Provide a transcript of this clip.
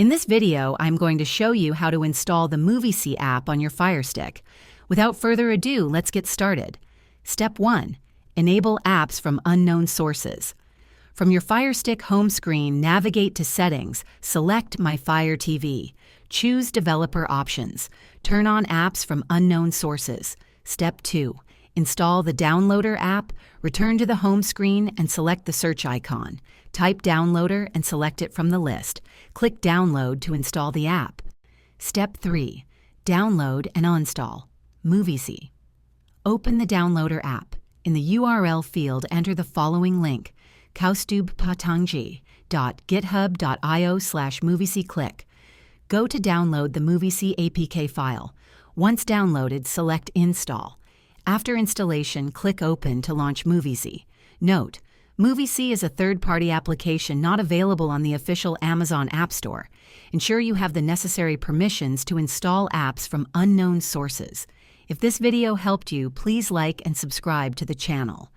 In this video, I'm going to show you how to install the Moviesy app on your FireStick. Without further ado, let's get started. Step 1. Enable apps from unknown sources. From your FireStick home screen, navigate to Settings, select My Fire TV. Choose Developer Options. Turn on Apps from Unknown Sources. Step 2. Install the Downloader app, return to the home screen and select the search icon. Type Downloader and select it from the list. Click Download to install the app. Step 3. Download and uninstall Moviesy. Open the Downloader app. In the URL field, enter the following link, kaustubhpatangji.github.io/Moviesy. Click. Go to download the Moviesy APK file. Once downloaded, select Install. After installation, click Open to launch Moviesy. Note: Moviesy is a third-party application not available on the official Amazon App Store. Ensure you have the necessary permissions to install apps from unknown sources. If this video helped you, please like and subscribe to the channel.